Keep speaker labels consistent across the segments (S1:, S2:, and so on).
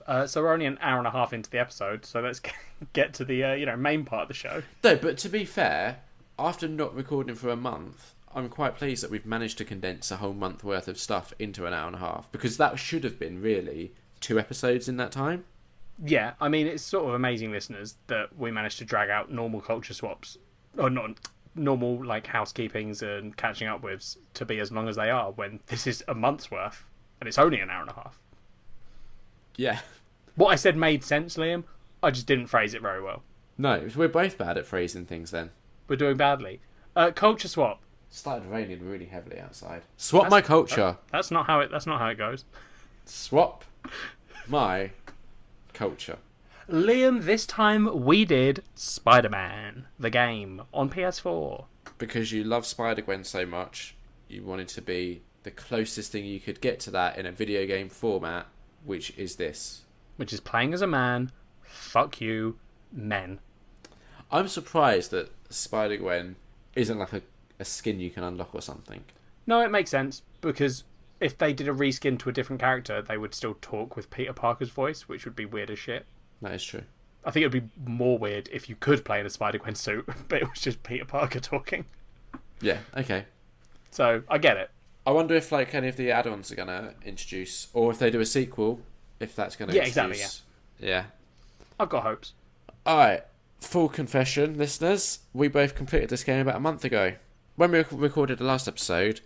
S1: So we're only an hour and a half into the episode, so let's get to the main part of the show.
S2: No, but to be fair, after not recording for a month, I'm quite pleased that we've managed to condense a whole month worth of stuff into an hour and a half, because that should have been really 2 episodes in that time.
S1: Yeah, I mean, it's sort of amazing, listeners, that we managed to drag out normal culture swaps, or not normal like housekeepings and catching up with, to be as long as they are, when this is a month's worth and it's only an hour and a half.
S2: Yeah.
S1: What I said made sense, Liam. I just didn't phrase it very well.
S2: No, we're both bad at phrasing things then.
S1: We're doing badly. Culture swap.
S2: It started raining really heavily outside. Swap my culture.
S1: That's not how it goes.
S2: Swap my culture.
S1: Liam, this time we did Spider-Man, the game, on PS4.
S2: Because you love Spider-Gwen so much, you wanted to be the closest thing you could get to that in a video game format, which is this.
S1: Which is playing as a man. Fuck you, men.
S2: I'm surprised that Spider-Gwen isn't like a skin you can unlock or something.
S1: No, it makes sense, because if they did a reskin to a different character, they would still talk with Peter Parker's voice, which would be weird as shit.
S2: That is true.
S1: I think it would be more weird if you could play in a Spider-Gwen suit, but it was just Peter Parker talking.
S2: Yeah, okay.
S1: So, I get it.
S2: I wonder if like any of the add-ons are going to introduce, or if they do a sequel, if that's going to introduce...
S1: Yeah, exactly,
S2: yeah.
S1: I've got hopes.
S2: Alright, full confession, listeners. We both completed this game about a month ago. When we recorded the last episode,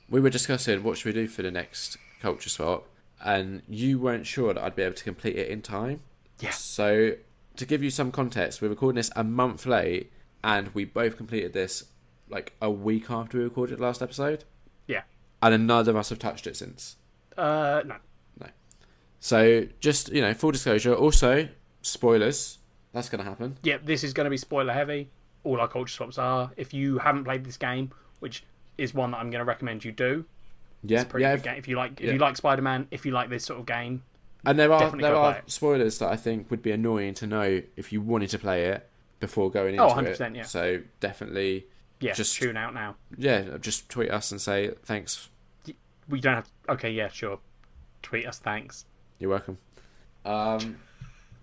S2: we were discussing what should we do for the next culture swap, and you weren't sure that I'd be able to complete it in time.
S1: Yeah.
S2: So, to give you some context, we're recording this a month late, and we both completed this like a week after we recorded the last episode.
S1: Yeah.
S2: And neither of us have touched it since.
S1: No.
S2: No. So, just, full disclosure. Also, spoilers. That's going to happen.
S1: Yeah, this is going to be spoiler heavy. All our culture swaps are. If you haven't played this game, which is one that I'm going to recommend you do.
S2: Yeah.
S1: It's a pretty good game. If you like Spider-Man, if you like this sort of game.
S2: And there are spoilers that I think would be annoying to know if you wanted to play it before going into
S1: 100%,
S2: it.
S1: Yeah.
S2: So definitely...
S1: Yeah, just tune out now.
S2: Yeah, just tweet us and say thanks.
S1: We don't have... Okay, yeah, sure. Tweet us thanks.
S2: You're welcome.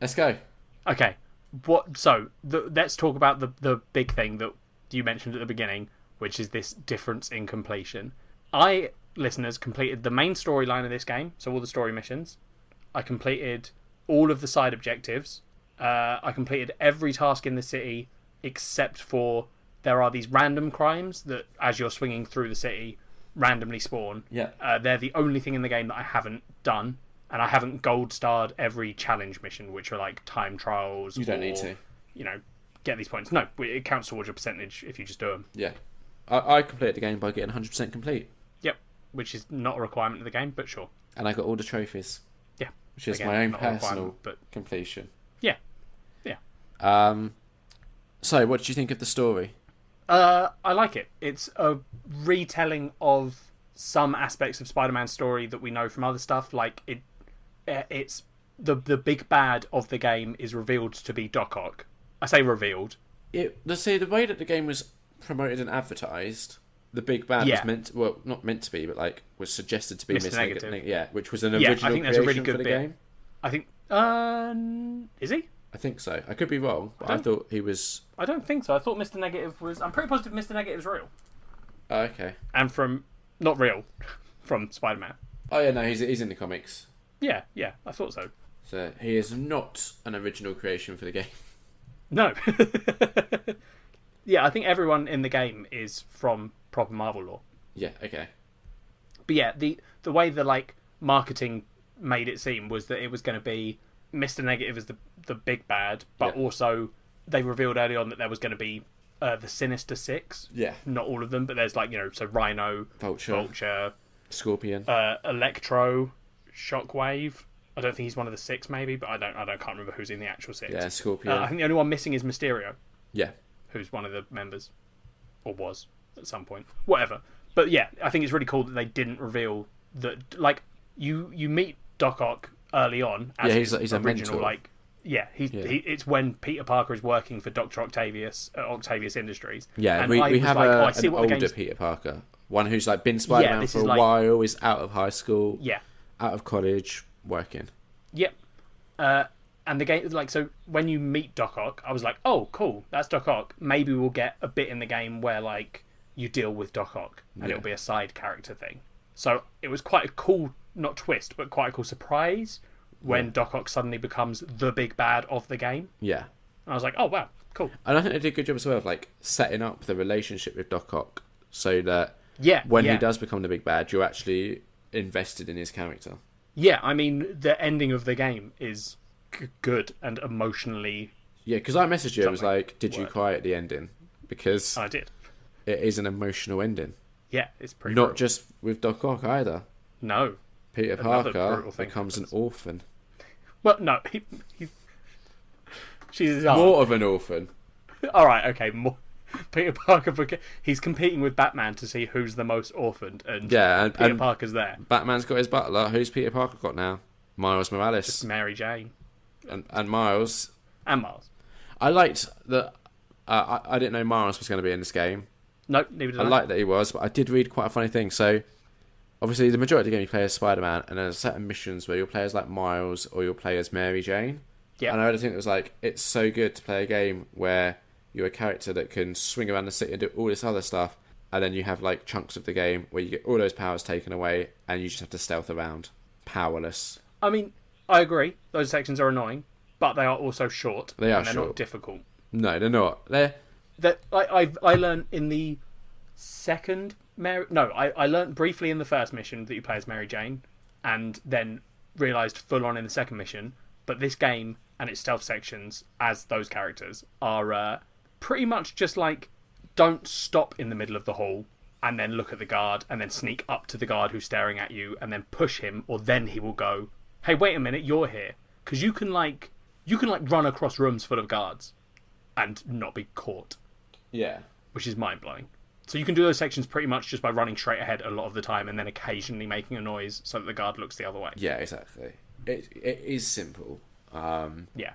S2: Let's go.
S1: Okay. Let's talk about the big thing that you mentioned at the beginning, which is this difference in completion. Listeners, completed the main storyline of this game, so all the story missions. I completed all of the side objectives. I completed every task in the city except for there are these random crimes that, as you're swinging through the city, randomly spawn.
S2: Yeah.
S1: They're the only thing in the game that I haven't done, and I haven't gold starred every challenge mission, which are like time trials.
S2: You don't need to.
S1: Get these points. No, it counts towards your percentage if you just do them.
S2: Yeah. I completed the game by getting 100% complete.
S1: Yep. Which is not a requirement of the game, but sure.
S2: And I got all the trophies.
S1: Yeah.
S2: Which is my own personal completion.
S1: Yeah. Yeah.
S2: So, what did you think of the story?
S1: I like it. It's a retelling of some aspects of Spider-Man's story that we know from other stuff. Like it's the big bad of the game is revealed to be Doc Ock. I say revealed.
S2: The way that the game was promoted and advertised, the big bad was not meant to be, but like was suggested to be
S1: Mr. Negative.
S2: Yeah, which was an original
S1: I think that's a really good
S2: for the
S1: bit.
S2: game.
S1: I think is he?
S2: I think so. I could be wrong, but I thought he was...
S1: I don't think so. I thought Mr. Negative was... I'm pretty positive Mr. Negative's real.
S2: Oh, okay.
S1: And from... Not real. From Spider-Man.
S2: Oh, yeah, no, he's in the comics.
S1: Yeah, I thought so.
S2: So, he is not an original creation for the game.
S1: No. Yeah, I think everyone in the game is from proper Marvel lore.
S2: Yeah, okay.
S1: But yeah, the way the, marketing made it seem was that it was going to be... Mr. Negative is the big bad, but also they revealed early on that there was going to be the Sinister Six.
S2: Yeah.
S1: Not all of them, but there's so Rhino, Vulture,
S2: Scorpion,
S1: Electro, Shockwave. I don't think he's one of the six, maybe, but I can't remember who's in the actual six.
S2: Yeah, Scorpion.
S1: I think the only one missing is Mysterio.
S2: Yeah.
S1: Who's one of the members, or was at some point. Whatever. But yeah, I think it's really cool that they didn't reveal that. You meet Doc Ock early on as
S2: he's
S1: original,
S2: a mentor.
S1: It's when Peter Parker is working for Dr. Octavius at Octavius Industries.
S2: Yeah,
S1: and
S2: we have an older
S1: game's...
S2: Peter Parker, one who's been Spider-Man for a while, is out of high school, out of college, working.
S1: Yep. And the game, like, so when you meet Doc Ock, I was like, oh, cool, that's Doc Ock. Maybe we'll get a bit in the game where, like, you deal with Doc Ock and it'll be a side character thing. So it was quite a cool, not twist, but quite a cool surprise when Doc Ock suddenly becomes the big bad of the game.
S2: Yeah.
S1: And I was like, oh, wow, cool.
S2: And I think they did a good job as well of, like, setting up the relationship with Doc Ock so that when he does become the big bad, you're actually invested in his character.
S1: Yeah, I mean, the ending of the game is good and emotionally.
S2: Yeah, because I messaged you. I was like, "Did you cry at the ending?" Because
S1: I did.
S2: It is an emotional ending.
S1: Yeah, it's pretty.
S2: Not
S1: brutal.
S2: just with Doc Ock either.
S1: No.
S2: Peter Parker becomes an orphan.
S1: Well, no, she's
S2: more of an orphan.
S1: All right, okay. Peter Parker, he's competing with Batman to see who's the most orphaned, and Peter Parker's there.
S2: Batman's got his butler. Who's Peter Parker got now? Miles Morales.
S1: Just Mary Jane.
S2: And Miles.
S1: And Miles.
S2: I liked that. I didn't know Miles was going to be in this game.
S1: Nope, neither did I.
S2: I liked that he was, but I did read quite a funny thing. So, obviously, the majority of the game you play as Spider-Man, and there's certain missions where you'll play as like Miles or you'll play as Mary Jane.
S1: Yeah.
S2: And I really think it was like, it's so good to play a game where you're a character that can swing around the city and do all this other stuff, and then you have like chunks of the game where you get all those powers taken away and you just have to stealth around, powerless.
S1: I mean, I agree. Those sections are annoying, but they are also short.
S2: They're
S1: short. Not difficult.
S2: No, they're not.
S1: I learned in the second I learned briefly in the first mission that you play as Mary Jane, and then realised full on in the second mission. But this game and its stealth sections as those characters are pretty much just like, don't stop in the middle of the hall and then look at the guard and then sneak up to the guard who's staring at you and then push him, or then he will go, hey, wait a minute, you're here. Because you can run across rooms full of guards and not be caught.
S2: Yeah.
S1: Which is mind-blowing. So you can do those sections pretty much just by running straight ahead a lot of the time and then occasionally making a noise so that the guard looks the other way.
S2: Yeah, exactly. It is simple.
S1: Yeah.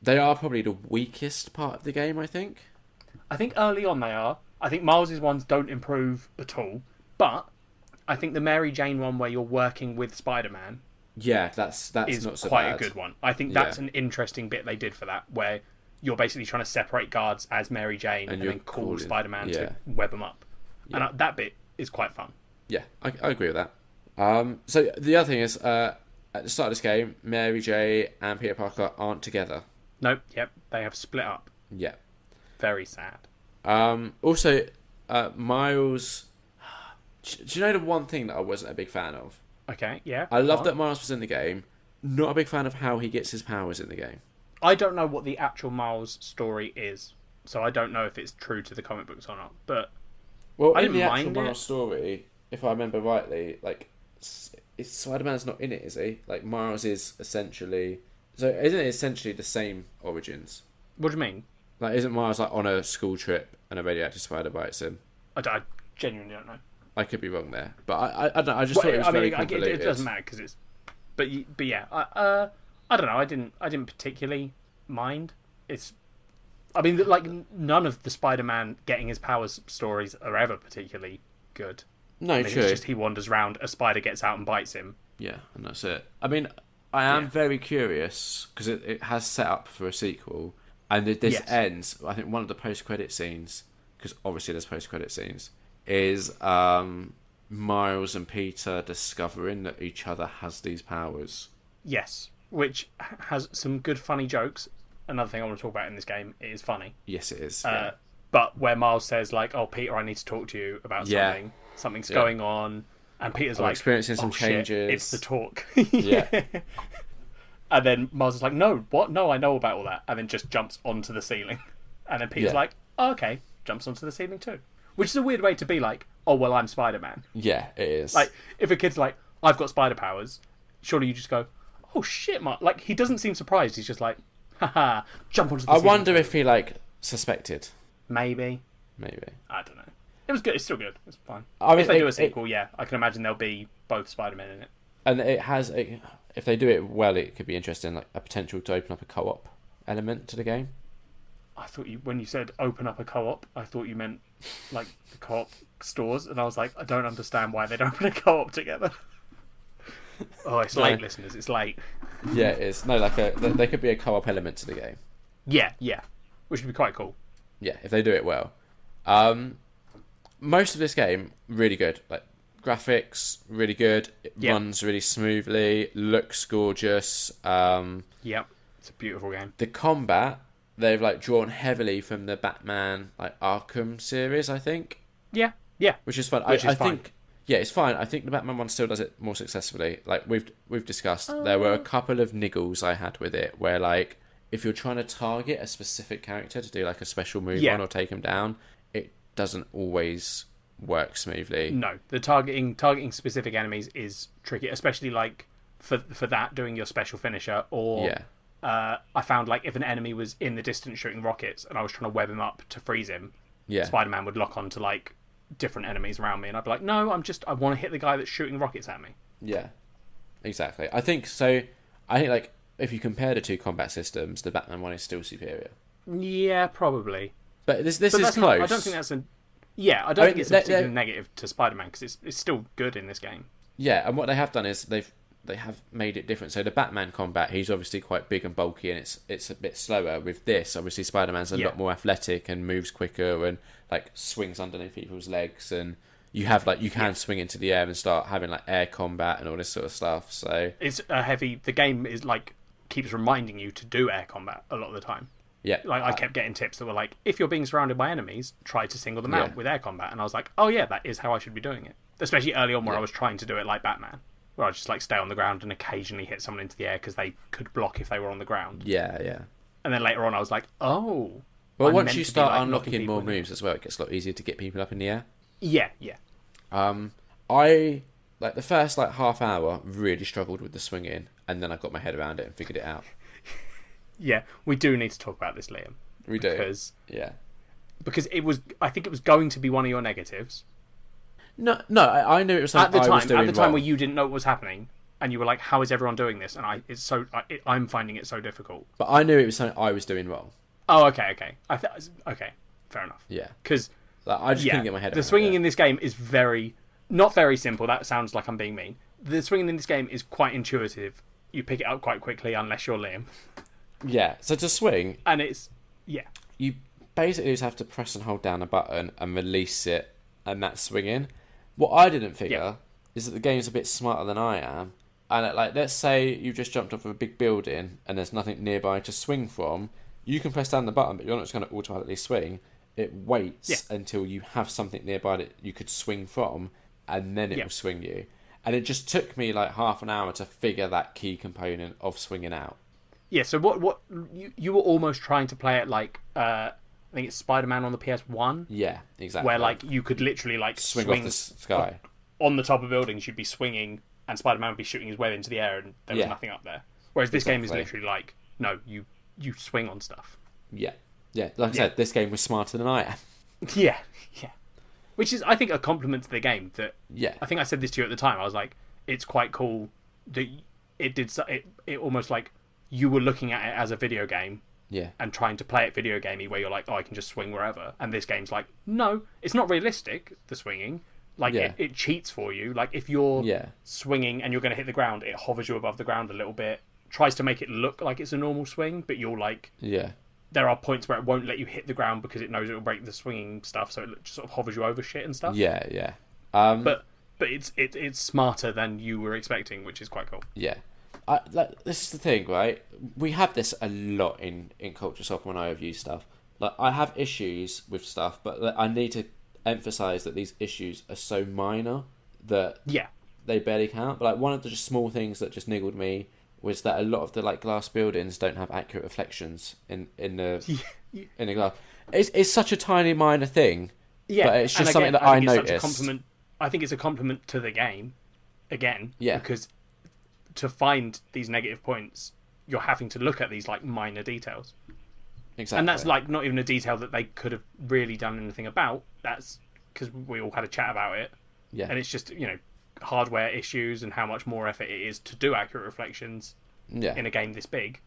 S2: They are probably the weakest part of the game, I think.
S1: I think early on they are. I think Miles' ones don't improve at all. But I think the Mary Jane one where you're working with Spider-Man...
S2: Yeah, that's
S1: is
S2: not so
S1: quite
S2: bad.
S1: A good one. I think that's an interesting bit they did for that, where you're basically trying to separate guards as Mary Jane and then call Spider-Man to web them up. Yeah. And that bit is quite fun.
S2: Yeah, I agree with that. So the other thing is, at the start of this game, Mary Jane and Peter Parker aren't together.
S1: Nope, yep, they have split up.
S2: Yeah.
S1: Very sad.
S2: Also, Miles... Do you know the one thing that I wasn't a big fan of?
S1: Okay, yeah.
S2: I love that Miles was in the game. Not a big fan of how he gets his powers in the game.
S1: I don't know what the actual Miles story is, so I don't know if it's true to the comic books or not. But I didn't
S2: in the
S1: mind
S2: actual Miles story, if I remember rightly, like, Spider-Man's not in it, is he? Like, Miles is essentially... So isn't it essentially the same origins?
S1: What do you mean?
S2: Like, isn't Miles like on a school trip and a radioactive spider bites him?
S1: I genuinely don't know.
S2: I could be wrong there, but I don't know. I just thought it was very convoluted.
S1: It doesn't matter because it's, but yeah, I don't know. I didn't particularly mind. I mean, like, none of the Spider-Man getting his powers stories are ever particularly good.
S2: No, true.
S1: It's just he wanders around, a spider gets out and bites him.
S2: Yeah, and that's it. I mean, I am very curious because it has set up for a sequel, and this ends. I think one of the post-credit scenes, because obviously there's post-credit scenes, is Miles and Peter discovering that each other has these powers.
S1: Yes, which has some good funny jokes. Another thing I want to talk about in this game, it is funny.
S2: Yes, it is.
S1: But where Miles says, like, oh, Peter, I need to talk to you about something. Something's going on. And Peter's
S2: I'm experiencing some changes.
S1: Shit, it's the talk.
S2: Yeah.
S1: And then Miles is like, no, what? No, I know about all that. And then just jumps onto the ceiling. And then Peter's like, oh, okay. Jumps onto the ceiling too. Which is a weird way to be like, oh, well, I'm Spider-Man.
S2: Yeah, it is.
S1: Like, if a kid's like, I've got spider powers, surely you just go, oh, shit, Mark. Like, he doesn't seem surprised. He's just like, haha, jump onto the ceiling.
S2: I wonder if he, like, suspected.
S1: Maybe. I don't know. It was good. It's still good. It's fine. I mean, if they do a sequel, I can imagine there'll be both Spider-Men in it.
S2: And if they do it well, it could be interesting, like a potential to open up a co-op element to the game.
S1: I thought when you said open up a co-op, I thought you meant like the co-op stores, and I was like, I don't understand why they don't open a co-op together. Oh, it's
S2: No.
S1: late, listeners. It's late.
S2: Yeah, it is. No, like there could be a co-op element to the game.
S1: Yeah, yeah. Which would be quite cool.
S2: Yeah, if they do it well. Most of this game really good. Like graphics really good. It runs really smoothly. Looks gorgeous.
S1: Yep, it's a beautiful game.
S2: The combat, they've like drawn heavily from the Batman like Arkham series, I think.
S1: Yeah, yeah.
S2: Which is fun.
S1: Which is
S2: I
S1: fine.
S2: think yeah, it's fine. I think the Batman one still does it more successfully. Like we've discussed, there were a couple of niggles I had with it where like if you're trying to target a specific character to do like a special move on or take him down, it doesn't always work smoothly.
S1: No, the targeting specific enemies is tricky, especially like for that doing your special finisher or I found like if an enemy was in the distance shooting rockets and I was trying to web him up to freeze him, Spider-Man would lock on to like different enemies around me and I'd be like, no, I want to hit the guy that's shooting rockets at me.
S2: Yeah, exactly. I think so. I think like if you compare the two combat systems, the Batman one is still superior.
S1: Yeah, probably.
S2: But this is close.
S1: I don't think that's a. Yeah, I don't think it's a particular negative to Spider-Man because it's still good in this game.
S2: Yeah, and what they have done is they have made it different. So the Batman combat, he's obviously quite big and bulky, and it's a bit slower. With this, obviously Spider-Man's a lot more athletic and moves quicker and like swings underneath people's legs, and you have like you can swing into the air and start having like air combat and all this sort of stuff. So
S1: it's a heavy. The game is like keeps reminding you to do air combat a lot of the time.
S2: Yeah,
S1: like I kept getting tips that were like, if you're being surrounded by enemies, try to single them out with air combat, and I was like, oh yeah, that is how I should be doing it. Especially early on where I was trying to do it like Batman, where I just like stay on the ground and occasionally hit someone into the air because they could block if they were on the ground.
S2: Yeah, yeah.
S1: And then later on, I was like, oh.
S2: Well, once you start unlocking more moves as well, it gets a lot easier to get people up in the air.
S1: Yeah, yeah.
S2: I like the first like half hour really struggled with the swinging, and then I got my head around it and figured it out.
S1: Yeah, we do need to talk about this, Liam.
S2: We do.
S1: Because it was. I think it was going to be one of your negatives.
S2: No, I knew it was something I was doing
S1: at the time
S2: wrong.
S1: where you didn't know what was happening, and you were like, "How is everyone doing this?" And I'm finding it so difficult.
S2: But I knew it was something I was doing wrong.
S1: Oh, okay. Okay, fair enough.
S2: Yeah,
S1: because
S2: like, I just couldn't get my head around
S1: the swinging in this game is not very simple. That sounds like I'm being mean. The swinging in this game is quite intuitive. You pick it up quite quickly, unless you're Liam.
S2: Yeah, so to swing,
S1: and it's
S2: you basically just have to press and hold down a button and release it, and that's swinging. What I didn't figure is that the game's a bit smarter than I am, and like let's say you just jumped off of a big building and there's nothing nearby to swing from, you can press down the button, but you're not just going to automatically swing. It waits until you have something nearby that you could swing from, and then it will swing you. And it just took me like half an hour to figure that key component of swinging out.
S1: Yeah, so what you were almost trying to play it like I think it's Spider-Man on the PS1.
S2: Yeah, exactly.
S1: Where like you could literally like
S2: swing off the sky.
S1: On the top of buildings, you'd be swinging and Spider-Man would be shooting his web into the air and there was nothing up there. Whereas this game is literally like, no, you swing on stuff.
S2: Yeah. Yeah, like I said, this game was smarter than I am.
S1: Yeah. Which is, I think, a compliment to the game. That I think I said this to you at the time. I was like, it's quite cool that it almost like you were looking at it as a video game and trying to play it video gamey where you're like, oh, I can just swing wherever. And this game's like, no, it's not realistic, the swinging. Like, it cheats for you. Like, if you're swinging and you're going to hit the ground, it hovers you above the ground a little bit, tries to make it look like it's a normal swing, but you're like... There are points where it won't let you hit the ground because it knows it will break the swinging stuff, so it just sort of hovers you over shit and stuff.
S2: Yeah.
S1: But it's smarter than you were expecting, which is quite cool.
S2: Yeah. This is the thing, right? We have this a lot in Culture Shock when I review stuff. Like, I have issues with stuff, but I need to emphasise that these issues are so minor that they barely count. But like one of the just small things that just niggled me was that a lot of the like glass buildings don't have accurate reflections in the glass. It's such a tiny minor thing, but it's just something that I noticed.
S1: I think it's a compliment to the game, again, because to find these negative points, you're having to look at these like minor details.
S2: Exactly,
S1: and that's like not even a detail that they could have really done anything about. That's because we all had a chat about it, and it's just hardware issues and how much more effort it is to do accurate reflections in a game this big.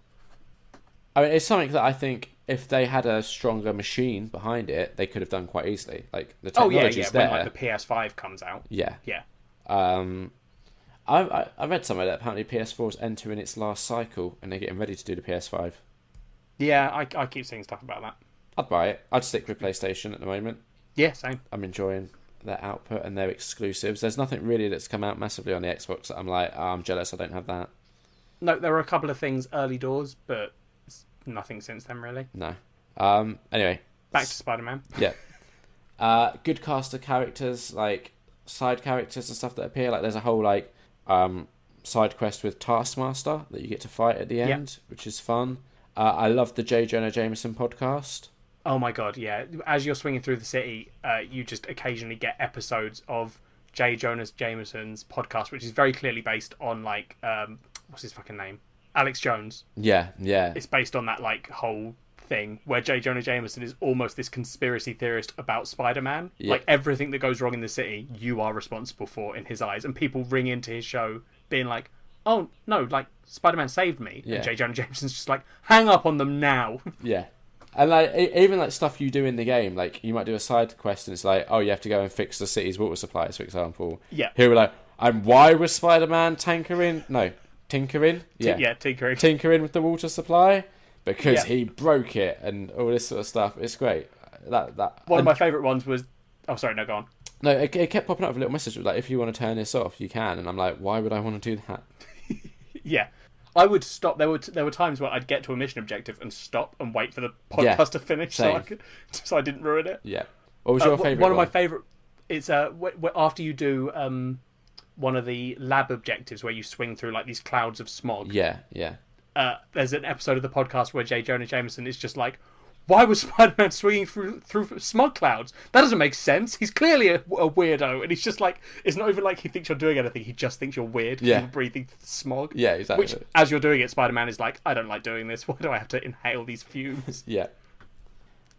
S2: I mean, it's something that I think if they had a stronger machine behind it, they could have done quite easily. Like the technology's there.
S1: When like the PS5 comes out.
S2: Yeah. I read somewhere that apparently PS4 is entering its last cycle and they're getting ready to do the PS5.
S1: Yeah, I keep seeing stuff about that.
S2: I'd buy it. I'd stick with PlayStation at the moment.
S1: Yeah, same.
S2: I'm enjoying their output and their exclusives. There's nothing really that's come out massively on the Xbox that I'm like, oh, I'm jealous I don't have that.
S1: No, there are a couple of things early doors, but nothing since then, really.
S2: No. Anyway.
S1: Back to Spider-Man.
S2: Yeah. Good cast of characters, like side characters and stuff that appear. Like there's a whole side quest with Taskmaster that you get to fight at the end, which is fun. I love the J. Jonah Jameson podcast.
S1: Oh my god, yeah. As you're swinging through the city, you just occasionally get episodes of J. Jonah Jameson's podcast, which is very clearly based on, what's his fucking name? Alex Jones.
S2: Yeah.
S1: It's based on that, whole thing where J. Jonah Jameson is almost this conspiracy theorist about Spider-Man.
S2: Yeah.
S1: Like, everything that goes wrong in the city, you are responsible for in his eyes. And people ring into his show being like, oh, no, Spider-Man saved me.
S2: Yeah.
S1: And J. Jonah Jameson's just like, hang up on them now.
S2: Yeah. And even stuff you do in the game, you might do a side quest and it's like, oh, you have to go and fix the city's water supplies, for example.
S1: Yeah.
S2: Here we're like, and why was Spider-Man tinkering? Yeah. Tinkering with the water supply because he broke it and all this sort of stuff. It's great. One
S1: of my favourite ones was... Oh, sorry, no, go on.
S2: No, it kept popping up with a little message like, if you want to turn this off, you can. And I'm like, why would I want to do that?
S1: Yeah. I would stop. There were times where I'd get to a mission objective and stop and wait for the podcast to finish so I didn't ruin it.
S2: Yeah. What was your favourite
S1: one? Of my favourite... It's after you do one of the lab objectives where you swing through these clouds of smog.
S2: Yeah.
S1: There's an episode of the podcast where J. Jonah Jameson is just like, why was Spider-Man swinging through smog clouds? That doesn't make sense. He's clearly a weirdo. And he's just like, it's not even like he thinks you're doing anything. He just thinks you're weird.
S2: Yeah.
S1: You're breathing smog.
S2: Yeah, exactly.
S1: Which, as you're doing it, Spider-Man is like, I don't like doing this. Why do I have to inhale these fumes?
S2: Yeah.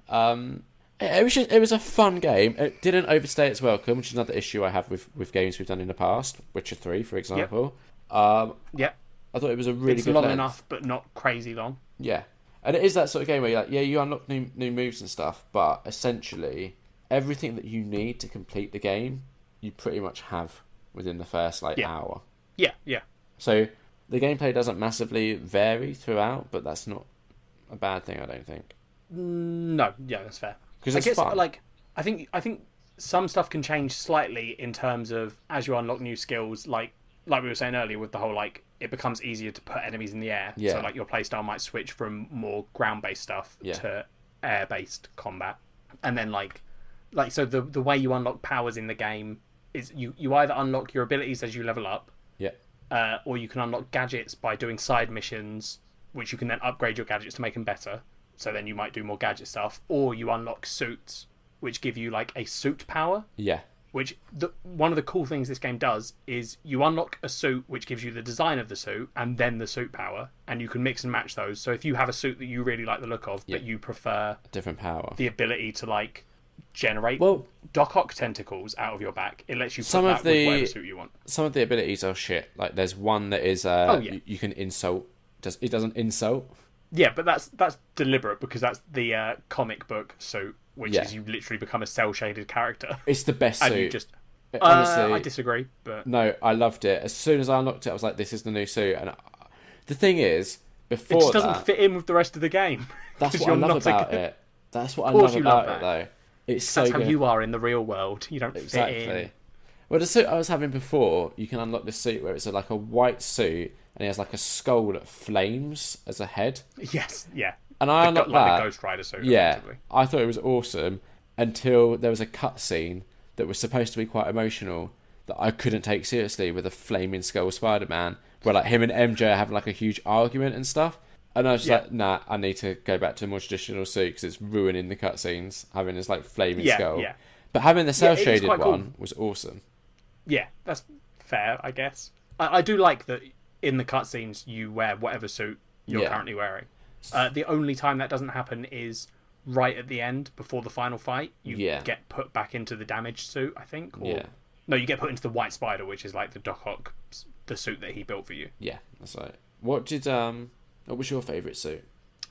S2: It was a fun game. It didn't overstay its welcome, which is another issue I have with games we've done in the past. Witcher 3, for example.
S1: Yep.
S2: I thought it was a really
S1: it's
S2: good
S1: long
S2: length.
S1: enough, but not crazy long.
S2: Yeah. And it is that sort of game where you're like, you unlock new moves and stuff, but essentially everything that you need to complete the game, you pretty much have within the first hour.
S1: Yeah.
S2: So the gameplay doesn't massively vary throughout, but that's not a bad thing, I don't think.
S1: No, yeah, that's fair.
S2: Because it's fun.
S1: I think some stuff can change slightly in terms of as you unlock new skills, like we were saying earlier with the whole it becomes easier to put enemies in the air.
S2: Yeah.
S1: So your playstyle might switch from more ground-based stuff to air-based combat. And then so the way you unlock powers in the game is you either unlock your abilities as you level up.
S2: Yeah.
S1: Or you can unlock gadgets by doing side missions, which you can then upgrade your gadgets to make them better. So then you might do more gadget stuff. Or you unlock suits, which give you a suit power.
S2: Yeah.
S1: Which one of the cool things this game does is you unlock a suit which gives you the design of the suit and then the suit power, and you can mix and match those. So if you have a suit that you really like the look of, but you prefer
S2: a different power,
S1: the ability to generate Doc Ock tentacles out of your back, it lets you put that with whatever suit you want.
S2: Some of the abilities are shit. There's one that is you can insult. It doesn't insult.
S1: Yeah, but that's deliberate because that's the comic book suit. Which is you literally become a cell-shaded character.
S2: It's the best suit.
S1: And you just...
S2: Honestly,
S1: I disagree, but...
S2: No, I loved it. As soon as I unlocked it, I was like, this is the new suit. And the thing is, before
S1: it just doesn't fit in with the rest of the game.
S2: That's what I love about it. That's what I love about it, though. It's so good.
S1: That's how you are in the real world. You don't fit in.
S2: Well, the suit I was having before, you can unlock this suit where it's a white suit, and it has a skull that flames as a head.
S1: Yes, yeah.
S2: And I unlocked that.
S1: The Ghost Rider suit.
S2: Yeah, I thought it was awesome until there was a cutscene that was supposed to be quite emotional that I couldn't take seriously with a flaming skull Spider-Man, where him and MJ are having a huge argument and stuff. And I was just nah, I need to go back to a more traditional suit because it's ruining the cutscenes having this flaming skull. Yeah. But having the cel-shaded one cool. was awesome.
S1: Yeah, that's fair, I guess. I do like that in the cutscenes you wear whatever suit you're currently wearing. The only time that doesn't happen is right at the end, before the final fight. You get put back into the damaged suit, I think. Or, no, you get put into the White Spider, which is the Doc Ock, the suit that he built for you.
S2: Yeah, that's right. What was your favourite suit?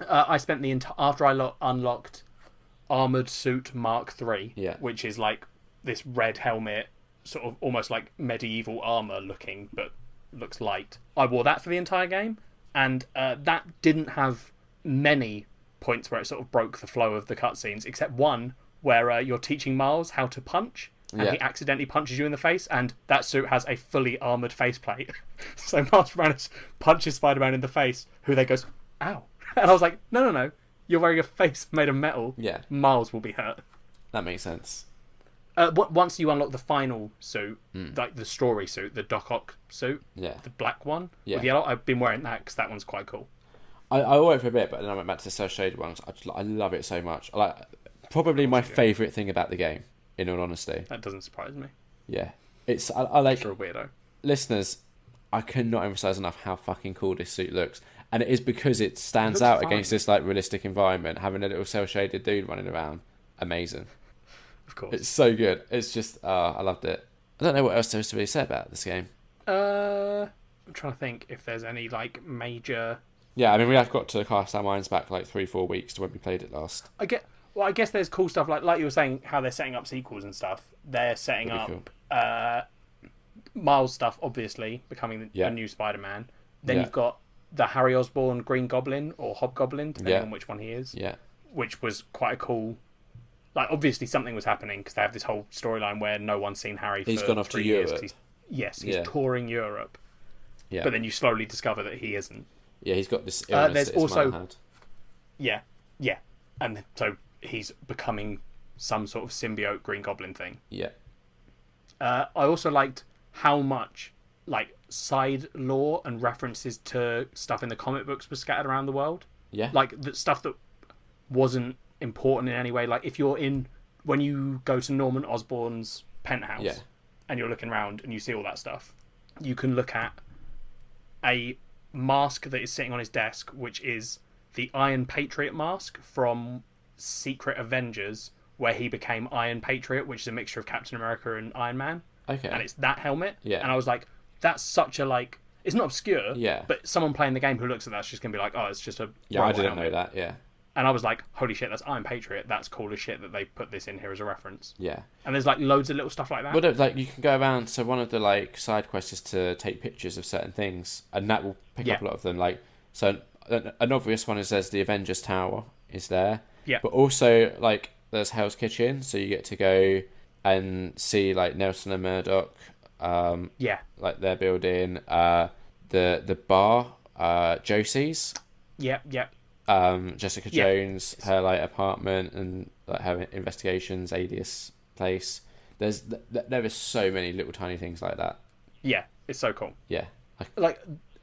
S1: I spent after I unlocked Armoured Suit Mark III, which is this red helmet, sort of almost like medieval armour looking, but looks light. I wore that for the entire game, and that didn't have many points where it sort of broke the flow of the cutscenes, except one where you're teaching Miles how to punch, and he accidentally punches you in the face, and that suit has a fully armoured faceplate. So Miles Morales punches Spider-Man in the face, who then goes, ow. And I was like, no, you're wearing a face made of metal.
S2: Yeah.
S1: Miles will be hurt.
S2: That makes sense.
S1: Once you unlock the final suit, like the story suit, the Doc Ock suit, the black one with yellow, I've been wearing that because that one's quite cool.
S2: I wore it for a bit, but then I went back to the cell shaded ones. I love it so much. Probably my favourite thing about the game, in all honesty.
S1: That doesn't surprise me.
S2: Yeah, it's I like.
S1: You're a weirdo.
S2: Listeners, I cannot emphasise enough how fucking cool this suit looks, and it is because it stands out against this like realistic environment. Having a little cell shaded dude running around, amazing.
S1: Of course,
S2: it's so good. It's just I loved it. I don't know what else there is to really say about this game.
S1: I'm trying to think if there's any like major.
S2: Yeah, I mean we have got to cast our minds back like 3-4 weeks to when we played it last.
S1: I guess there's cool stuff like you were saying how they're setting up sequels and stuff. They're setting up cool. Miles stuff, obviously becoming a new Spider-Man. Then you've got the Harry Osborn Green Goblin or Hobgoblin, depending on which one he is.
S2: Yeah,
S1: which was quite a cool. Like obviously something was happening because they have this whole storyline where no one's seen Harry.
S2: He's
S1: for
S2: gone off
S1: 3
S2: to
S1: years.
S2: Europe.
S1: He's touring Europe.
S2: Yeah,
S1: but then you slowly discover that he isn't.
S2: Yeah, he's got this illness
S1: there's
S2: that his mum
S1: also
S2: had.
S1: yeah, and so he's becoming some sort of symbiote Green Goblin thing.
S2: Yeah.
S1: I also liked how much like side lore and references to stuff in the comic books were scattered around the world.
S2: Yeah.
S1: Like the stuff that wasn't important in any way. Like if you're when you go to Norman Osborn's penthouse and you're looking around and you see all that stuff, you can look at a mask that is sitting on his desk, which is the Iron Patriot mask from Secret Avengers, where he became Iron Patriot, which is a mixture of Captain America and Iron Man.
S2: Okay.
S1: And it's that helmet.
S2: Yeah.
S1: And I was like, that's such a like. It's not obscure.
S2: Yeah.
S1: But someone playing the game who looks at that's just gonna be like, oh, it's just a.
S2: Yeah, I didn't
S1: helmet.
S2: know that. Yeah.
S1: And I was like, holy shit, that's Iron Patriot. That's cool as shit that they put this in here as a reference.
S2: Yeah.
S1: And there's like loads of little stuff like that.
S2: Well, no, like you can go around. So one of the like side quests is to take pictures of certain things, and that will pick up a lot of them. Like, so an obvious one is there's the Avengers Tower is there.
S1: Yeah.
S2: But also like there's Hell's Kitchen, so you get to go and see like Nelson and Murdoch. Like their building. The bar. Josie's.
S1: Yeah.
S2: Jessica Jones, her like apartment and like her investigations, Alias place. There is so many little tiny things like that.
S1: Yeah, it's so cool.
S2: Yeah,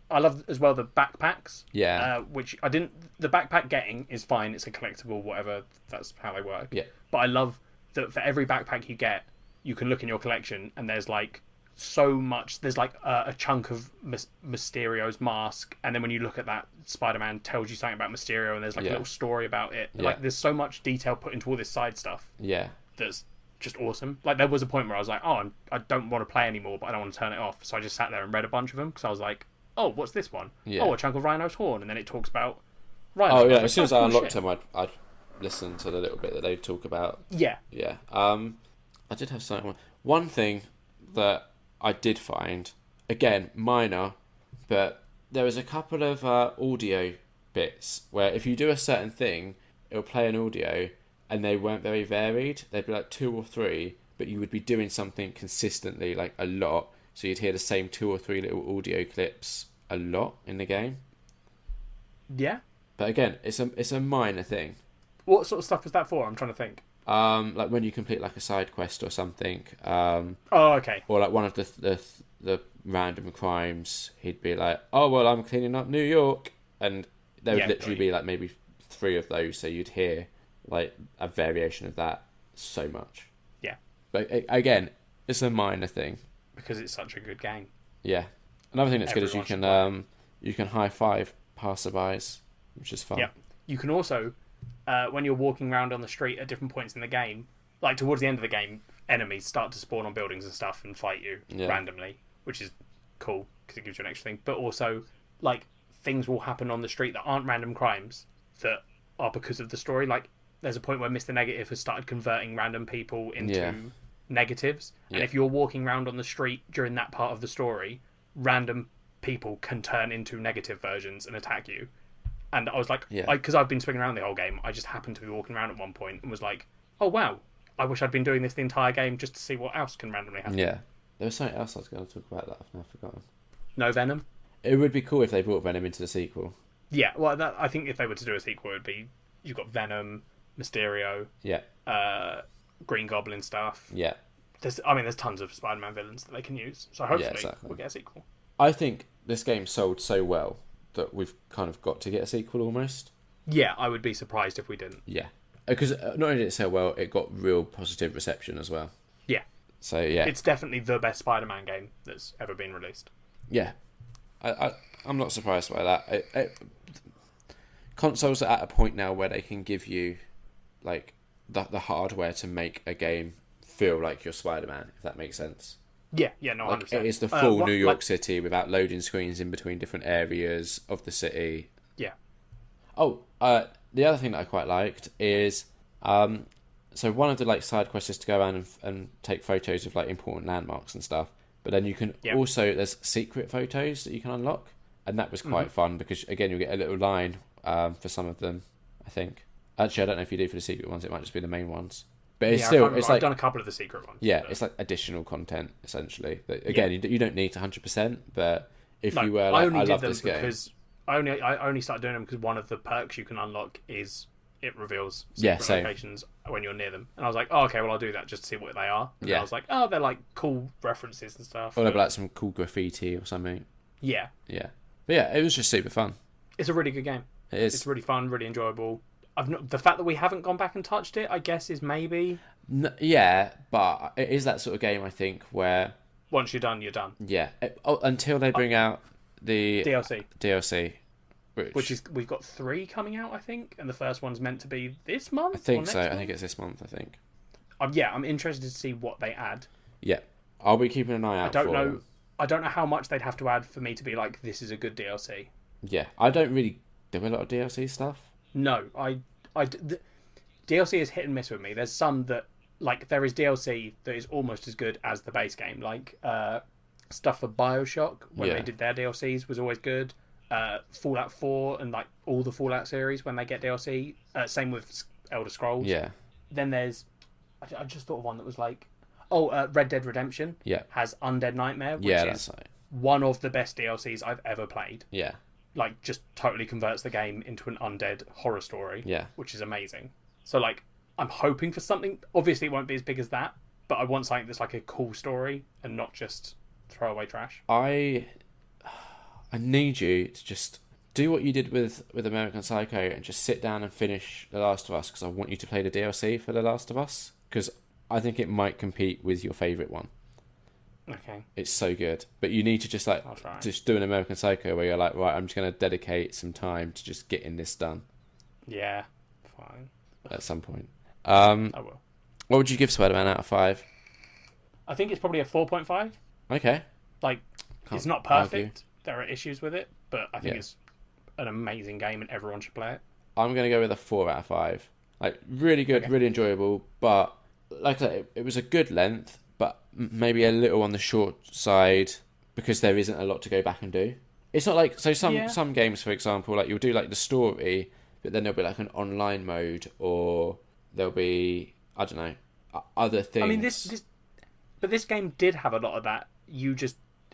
S1: I love as well the backpacks.
S2: Yeah,
S1: which I didn't. The backpack getting is fine. It's a collectible, whatever. That's how they work.
S2: Yeah,
S1: but I love that for every backpack you get, you can look in your collection and there's like so much. There's like a chunk of Mysterio's mask, and then when you look at that, Spider-Man tells you something about Mysterio, and there's like a little story about it. Like there's so much detail put into all this side stuff.
S2: Yeah,
S1: that's just awesome. Like there was a point where I was like, oh, I don't want to play anymore, but I don't want to turn it off. So I just sat there and read a bunch of them because I was like, oh, what's this one? Yeah. Oh, a chunk of Rhino's horn, and then it talks about Rhino.
S2: Oh yeah, as soon as I unlocked them, I'd listen to the little bit that they talk about.
S1: Yeah.
S2: I did have something. One thing that I did find, again, minor, but there was a couple of audio bits where if you do a certain thing, it'll play an audio, and they weren't very varied. They'd be like 2 or 3, but you would be doing something consistently, like a lot. So you'd hear the same 2 or 3 little audio clips a lot in the game.
S1: Yeah.
S2: But again, it's a minor thing.
S1: What sort of stuff was that for? I'm trying to think.
S2: Like when you complete like a side quest or something.
S1: Oh, okay.
S2: Or like one of the random crimes, he'd be like, "Oh well, I'm cleaning up New York," and there would literally be like maybe 3 of those, so you'd hear like a variation of that so much.
S1: Yeah.
S2: But again, it's a minor thing
S1: because it's such a good game.
S2: Yeah. Another thing that's good is you can high five passerbys, which is fun.
S1: Yeah. You can also. When you're walking around on the street at different points in the game, like towards the end of the game, enemies start to spawn on buildings and stuff and fight you randomly, which is cool because it gives you an extra thing. But also, like, things will happen on the street that aren't random crimes that are because of the story. Like, there's a point where Mr. Negative has started converting random people into negatives, and if you're walking around on the street during that part of the story, random people can turn into negative versions and attack you. And I was like,
S2: Yeah.
S1: because I've been swinging around the whole game, I just happened to be walking around at one point and was like, oh wow, I wish I'd been doing this the entire game just to see what else can randomly happen.
S2: Yeah. There was something else I was going to talk about that I've now forgotten.
S1: No Venom?
S2: It would be cool if they brought Venom into the sequel.
S1: Yeah, well, I think if they were to do a sequel, it would be, you've got Venom, Mysterio,
S2: Yeah.
S1: Green Goblin stuff.
S2: Yeah.
S1: There's tons of Spider-Man villains that they can use. So hopefully we'll get a sequel.
S2: I think this game sold so well that we've kind of got to get a sequel almost.
S1: Yeah, I would be surprised if we didn't.
S2: Yeah. Because not only did it sell well, it got real positive reception as well.
S1: Yeah.
S2: So, yeah.
S1: It's definitely the best Spider-Man game that's ever been released.
S2: Yeah. I'm not surprised by that. Consoles are at a point now where they can give you like the hardware to make a game feel like you're Spider-Man, if that makes sense.
S1: Yeah, no,
S2: like
S1: 100%.
S2: It is the full New York City without loading screens in between different areas of the city.
S1: Yeah.
S2: Oh, the other thing that I quite liked is so one of the like side quests is to go around and take photos of like important landmarks and stuff. But then you can also, there's secret photos that you can unlock, and that was quite fun because again you'll get a little line for some of them, I think. Actually, I don't know if you do for the secret ones. It might just be the main ones. But it's
S1: I've done a couple of the secret ones.
S2: Yeah, it's like additional content essentially. Again, you don't need 100%, but if you were like, I love this game.
S1: I only started doing them because one of the perks you can unlock is it reveals secret locations when you're near them, and I was like, oh, okay, well I'll do that just to see what they are. And I was like, oh, they're like cool references and stuff.
S2: Or they'll be like some cool graffiti or something.
S1: Yeah.
S2: But yeah, it was just super fun.
S1: It's a really good game.
S2: It is.
S1: It's really fun, really enjoyable. The fact that we haven't gone back and touched it, I guess, is maybe...
S2: Yeah, but it is that sort of game, I think, where...
S1: Once you're done, you're done.
S2: Yeah. Until they bring out the... DLC.
S1: Which is... We've got 3 coming out, I think, and the first one's meant to be this month?
S2: I think so.
S1: Month?
S2: I think it's this month, I think.
S1: I'm interested to see what they add.
S2: Yeah. I'll be keeping an eye out for them.
S1: I don't know how much they'd have to add for me to be like, this is a good DLC.
S2: Yeah. I don't really do a lot of DLC stuff.
S1: No, DLC is hit and miss with me. There's some that, like, there is DLC that is almost as good as the base game. Like, stuff for Bioshock, when they did their DLCs, was always good. Fallout 4 and, like, all the Fallout series, when they get DLC. Same with Elder Scrolls.
S2: Yeah.
S1: Then there's... I just thought of one that was like... Red Dead Redemption has Undead Nightmare, which is one of the best DLCs I've ever played.
S2: Yeah.
S1: Like, just totally converts the game into an undead horror story.
S2: Yeah.
S1: Which is amazing. So, like, I'm hoping for something. Obviously, it won't be as big as that, but I want something that's like a cool story and not just throwaway trash.
S2: I need you to just do what you did with American Psycho and just sit down and finish The Last of Us, because I want you to play the DLC for The Last of Us, because I think it might compete with your favourite one.
S1: Okay.
S2: It's so good. But you need to just just do an American Psycho where you're like, right, I'm just going to dedicate some time to just getting this done.
S1: Yeah, fine.
S2: At some point.
S1: I will.
S2: What would you give Spider-Man out of 5?
S1: I think it's probably a 4.5.
S2: Okay.
S1: Like, it's not perfect. Argue. There are issues with it, but I think it's an amazing game and everyone should play it.
S2: I'm going to go with a 4 out of 5. Like, really good, really enjoyable, but like I said, it was a good length, but maybe a little on the short side because there isn't a lot to go back and do. It's not like... So some games, for example, like you'll do like the story, but then there'll be like an online mode, or there'll be, I don't know, other things.
S1: I mean, this game did have a lot of that.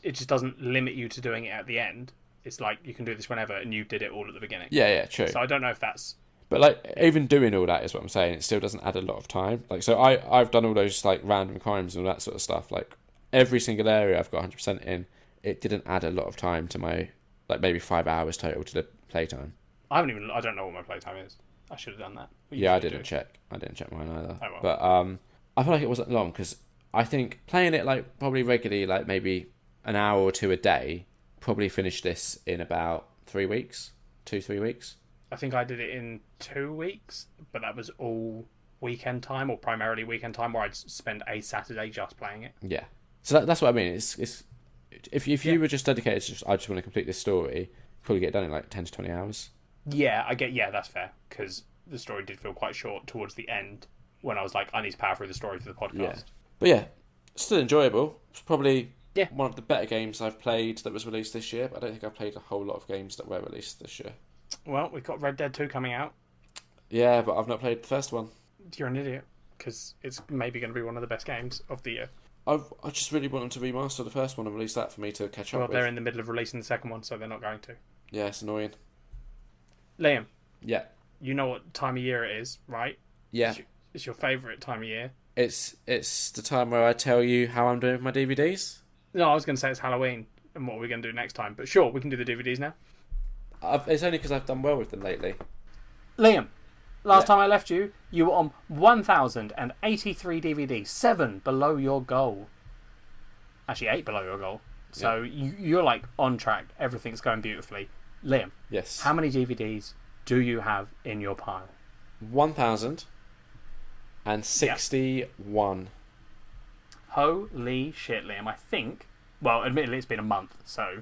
S1: It just doesn't limit you to doing it at the end. It's like you can do this whenever, and you did it all at the beginning.
S2: Yeah, true.
S1: So I don't know if that's...
S2: But like even doing all that is what I'm saying. It still doesn't add a lot of time. Like so, I've done all those like random crimes and all that sort of stuff. Like every single area I've got 100% in. It didn't add a lot of time to my like maybe 5 hours total to the playtime. I
S1: don't know what my playtime is. I should have done that.
S2: I didn't check mine either.
S1: Oh, well.
S2: But I feel like it wasn't long because I think playing it like probably regularly, like maybe an hour or 2 a day, probably finished this in about 3 weeks, 2-3 weeks.
S1: I think I did it in 2 weeks, but that was all weekend time, or primarily weekend time, where I'd spend a Saturday just playing it.
S2: Yeah. So that's what I mean. It's if you were just dedicated to I just want to complete this story, probably get it done in like 10 to 20 hours.
S1: Yeah, that's fair, because the story did feel quite short towards the end when I was like, I need to power through the story for the podcast.
S2: Yeah. But yeah, still enjoyable. It's probably
S1: Yeah.
S2: One of the better games I've played that was released this year, but I don't think I've played a whole lot of games that were released this year.
S1: Well, we've got Red Dead 2 coming out.
S2: Yeah, but I've not played the first one.
S1: You're an idiot, because it's maybe going to be one of the best games of the year.
S2: I just really want them to remaster the first one and release that for me to catch up with.
S1: Well, they're in the middle of releasing the second one, so they're not going to.
S2: Yeah, it's annoying.
S1: Liam.
S2: Yeah.
S1: You know what time of year it is, right?
S2: Yeah.
S1: It's your favourite time of year.
S2: It's the time where I tell you how I'm doing with my DVDs.
S1: No, I was going to say it's Halloween and what we're going to do next time. But sure, we can do the DVDs now.
S2: It's only because I've done well with them lately.
S1: Liam, last time I left you, you were on 1,083 DVDs. 7 below your goal. Actually, 8 below your goal. So you're like on track. Everything's going beautifully. Liam.
S2: Yes.
S1: How many DVDs do you have in your pile?
S2: 1,061.
S1: Holy shit, Liam. I think, well, admittedly, it's been a month, so,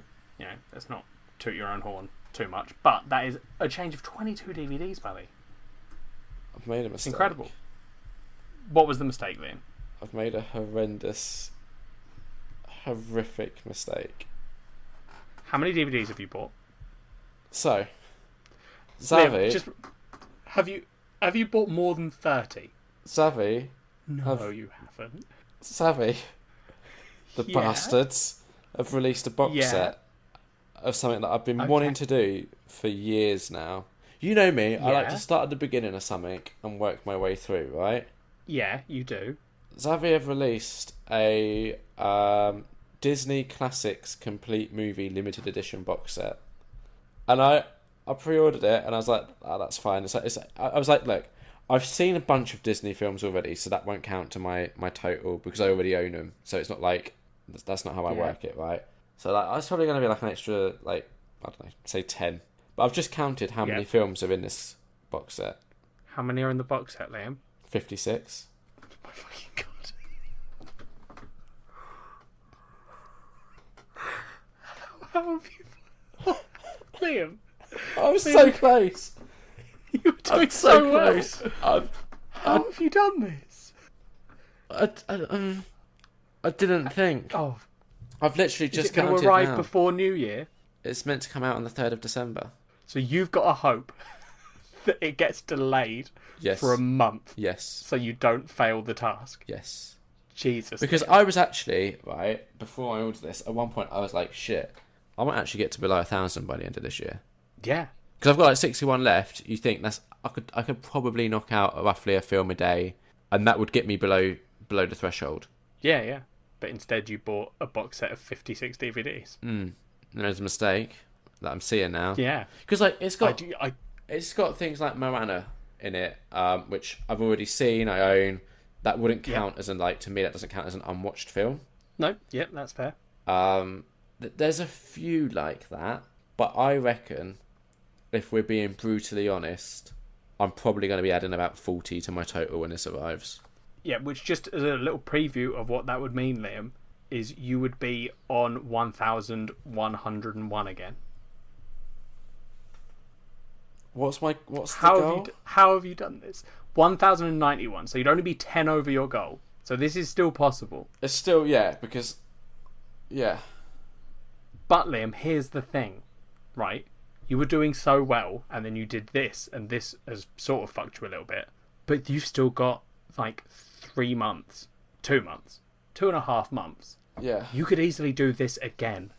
S1: let's not toot your own horn too much. But that is a change of 22 DVDs, buddy.
S2: I've made a mistake.
S1: Incredible. What was the mistake, Liam?
S2: I've made a horrific mistake.
S1: How many DVDs have you bought?
S2: So, Zavi...
S1: Liam, have you bought more than 30?
S2: Zavi...
S1: No, you haven't.
S2: Savvy, the bastards, have released a box set of something that I've been wanting to do for years now. You know me, I like to start at the beginning of something and work my way through, right?
S1: Yeah, you do.
S2: Zavvi have released a Disney Classics Complete Movie Limited Edition box set. And I pre-ordered it and I was like, oh, that's fine. I was like, look, I've seen a bunch of Disney films already, so that won't count to my total because I already own them. So it's not like, that's not how I work it, right? So like, it's probably going to be like an extra, like, I don't know, say 10. But I've just counted how many films are in this box set.
S1: How many are in the box set, Liam?
S2: 56.
S1: Oh my fucking god. How have you... Liam.
S2: I was so close.
S1: You were doing so
S2: close.
S1: Well. How have you done this?
S2: I didn't think.
S1: Oh,
S2: I've literally just
S1: going
S2: counted
S1: to arrive
S2: now.
S1: before New Year?
S2: It's meant to come out on the 3rd of December.
S1: So you've got to hope that it gets delayed for a month.
S2: Yes.
S1: So you don't fail the task.
S2: Yes.
S1: Jesus.
S2: Because I was actually, right, before I ordered this, at one point I was like, shit, I might actually get to below 1,000 by the end of this year.
S1: Yeah.
S2: Because I've got like 61 left. You think I could probably knock out roughly a film a day, and that would get me below the threshold.
S1: Yeah. But instead you bought a box set of 56 DVDs.
S2: There's a mistake that I'm seeing now.
S1: Yeah.
S2: Because like it's got things like Moana in it, which I've already seen. I own. That wouldn't count as to me that doesn't count as an unwatched film.
S1: No. Yep, that's fair.
S2: There's a few like that, but I reckon, if we're being brutally honest, I'm probably going to be adding about 40 to my total when this arrives.
S1: Yeah, which just as a little preview of what that would mean, Liam, is you would be on 1,101 again.
S2: What's the goal?
S1: How have you done this? 1,091. So you'd only be 10 over your goal. So this is still possible.
S2: It's still, because... Yeah.
S1: But, Liam, here's the thing, right? You were doing so well, and then you did this, and this has sort of fucked you a little bit. But you've still got, 3 months, 2 months, 2.5 months.
S2: Yeah.
S1: You could easily do this again.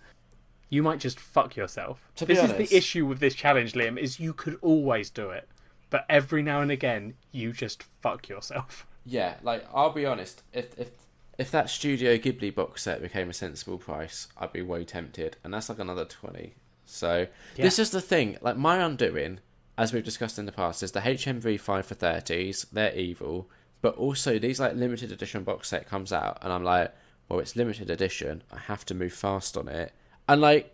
S1: You might just fuck yourself.
S2: This
S1: is the issue with this challenge, Liam, is you could always do it. But every now and again, you just fuck yourself.
S2: Yeah, I'll be honest, if that Studio Ghibli box set became a sensible price, I'd be way tempted. And that's another 20. So, This is the thing. My undoing, as we've discussed in the past, is the HMV 5 for 30s. They're evil. But also, these limited edition box set comes out, and I'm like, well, it's limited edition. I have to move fast on it. And I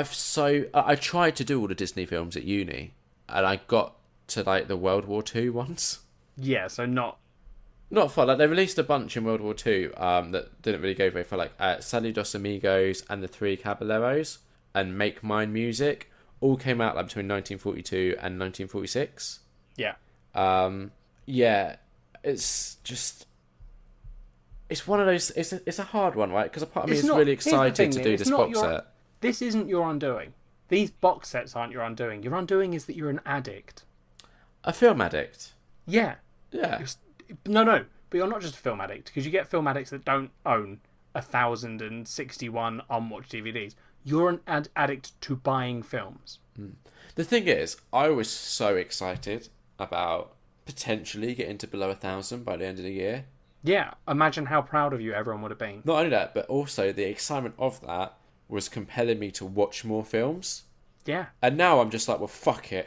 S2: tried to do all the Disney films at uni, and I got to the World War II ones.
S1: Yeah, so not
S2: fun. They released a bunch in World War II that didn't really go very far. Saludos Amigos and the Three Caballeros and Make Mine Music all came out between 1942 and 1946.
S1: Yeah.
S2: Yeah, it's just... It's one of those. It's a hard one, right? Because a part of me
S1: It's
S2: is
S1: not.
S2: really
S1: Here's the
S2: excited
S1: thing,
S2: to
S1: Liam,
S2: do
S1: it's
S2: this
S1: not
S2: box
S1: your.
S2: set.
S1: This isn't your undoing. These box sets aren't your undoing. Your undoing is that you're an addict.
S2: A film addict.
S1: Yeah.
S2: Yeah.
S1: No. But you're not just a film addict, because you get film addicts that don't own 1,061 unwatched DVDs. You're an addict to buying films.
S2: The thing is, I was so excited about potentially getting to below 1,000 by the end of the year.
S1: Yeah, imagine how proud of you everyone would have been.
S2: Not only that, but also the excitement of that was compelling me to watch more films.
S1: Yeah.
S2: And now I'm just like, well, fuck it.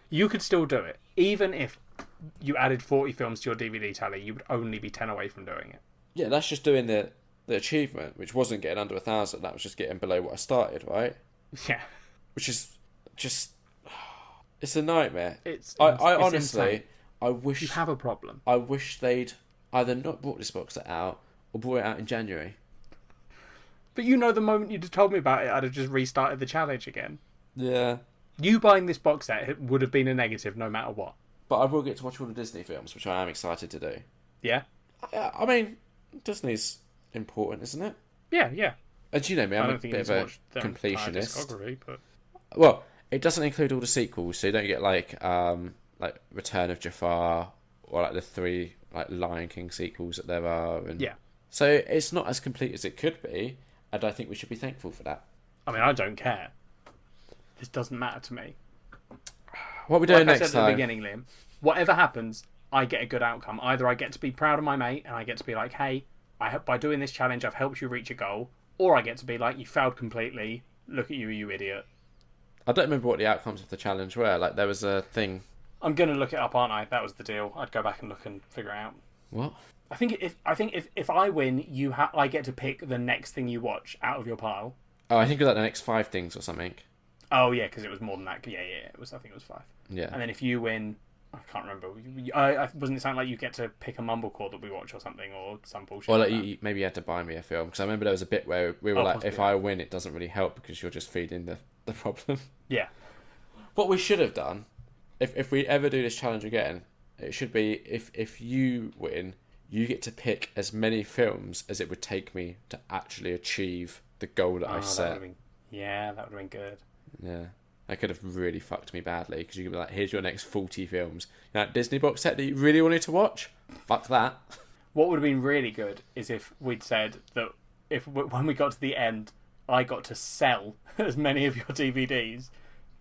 S1: You could still do it. Even if you added 40 films to your DVD tally, you would only be 10 away from doing it.
S2: Yeah, that's just doing the achievement, which wasn't getting under 1,000. That was just getting below what I started, right?
S1: Yeah.
S2: Which is just... It's a nightmare.
S1: I
S2: honestly,
S1: insane.
S2: I wish...
S1: You have a problem.
S2: I wish they'd either not brought this box set out or brought it out in January.
S1: But you know, the moment you'd have told me about it, I'd have just restarted the challenge again.
S2: Yeah.
S1: You buying this box set would have been a negative no matter what.
S2: But I will get to watch all the Disney films, which I am excited to do.
S1: Yeah?
S2: I mean, Disney's important, isn't it?
S1: Yeah.
S2: And you know me, I'm a bit of a
S1: their
S2: completionist.
S1: discography, but...
S2: Well, it doesn't include all the sequels, so you don't get like Return of Jafar or like the 3 like Lion King sequels that there are. And
S1: yeah.
S2: So it's not as complete as it could be, and I think we should be thankful for that.
S1: I mean, I don't care. This doesn't matter to me.
S2: What are we doing
S1: like
S2: next
S1: I said
S2: time?
S1: At the beginning, Liam, whatever happens, I get a good outcome. Either I get to be proud of my mate and I get to be like, hey, by doing this challenge, I've helped you reach a goal. Or I get to be like, you failed completely. Look at you, you idiot.
S2: I don't remember what the outcomes of the challenge were. Like, there was a thing...
S1: I'm going to look it up, aren't I? That was the deal. I'd go back and look and figure it out.
S2: What?
S1: I think if I win, I get to pick the next thing you watch out of your pile.
S2: Oh, I think it was like the next 5 things or something.
S1: Oh, yeah, because it was more than that. Yeah. I think it was 5.
S2: Yeah.
S1: And then if you win... I can't remember. Wasn't it something like you get to pick a mumblecore that we watch or something, or some bullshit?
S2: Or
S1: like
S2: maybe you had to buy me a film, because I remember there was a bit where we were like,
S1: possibly,
S2: if I win, it doesn't really help because you're just feeding the problem.
S1: Yeah.
S2: What we should have done, if we ever do this challenge again, it should be if you win, you get to pick as many films as it would take me to actually achieve the goal that I set.
S1: That would have been good.
S2: Yeah. That could have really fucked me badly, because you could be like, here's your next 40 films. Now, Disney box set that you really wanted to watch? Fuck that.
S1: What would have been really good is if we'd said that when we got to the end, I got to sell as many of your DVDs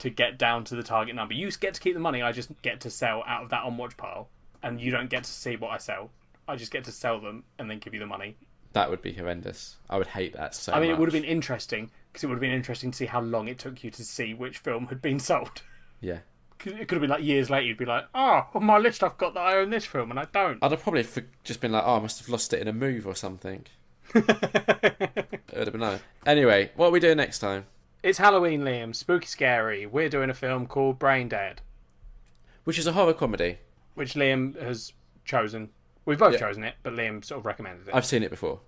S1: to get down to the target number. You get to keep the money, I just get to sell out of that on-watch pile, and you don't get to see what I sell. I just get to sell them and then give you the money. That
S2: would be horrendous. I would hate that so much.
S1: I mean, it would have been interesting, because it would have been interesting to see how long it took you to see which film had been sold.
S2: Yeah.
S1: It could have been like years later, you'd be like, oh, on my list I've got that I own this film, and I don't.
S2: I'd have probably just been like, oh, I must have lost it in a move or something. It would have been nice. Anyway, what are we doing next time?
S1: It's Halloween, Liam. Spooky scary. We're doing a film called Braindead.
S2: Which is a horror comedy.
S1: Which Liam has chosen. We've both chosen it, but Liam sort of recommended it.
S2: I've seen it before.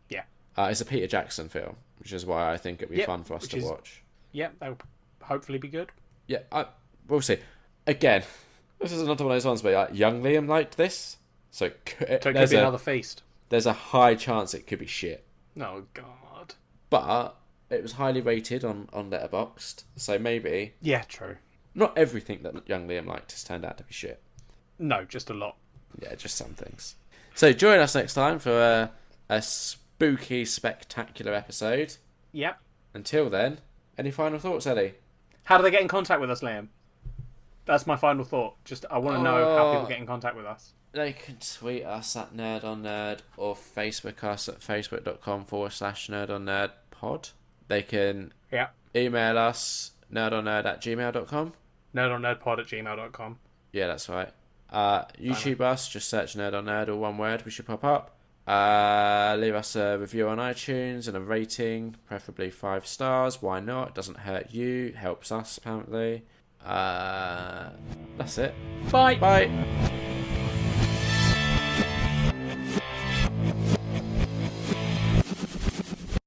S1: Yeah.
S2: It's a Peter Jackson film, which is why I think it'd be fun for us to watch.
S1: Yeah, that'll hopefully be good.
S2: Yeah, we'll see. Again, this is another one of those ones where young Liam liked this, so it could be
S1: another feast.
S2: There's a high chance it could be shit.
S1: Oh, God.
S2: But it was highly rated on Letterboxd, so maybe...
S1: Yeah, true.
S2: Not everything that young Liam liked has turned out to be shit.
S1: No, just a lot.
S2: Yeah, just some things. So join us next time for a spooky, spectacular episode.
S1: Yep.
S2: Until then, any final thoughts, Eddie?
S1: How do they get in contact with us, Liam? That's my final thought. Just, I want to know how people get in contact with us.
S2: They can tweet us at Nerd on Nerd or Facebook us at facebook.com/nerdonnerdpod. They can email us nerdonnerd@gmail.com.
S1: nerdonnerdpod@gmail.com.
S2: Yeah, that's right. YouTube us, just search Nerd on Nerd, or one word, we should pop up. Leave us a review on iTunes and a rating, preferably 5 stars. Why not? It doesn't hurt you, helps us apparently. That's it.
S1: Bye.
S2: Bye.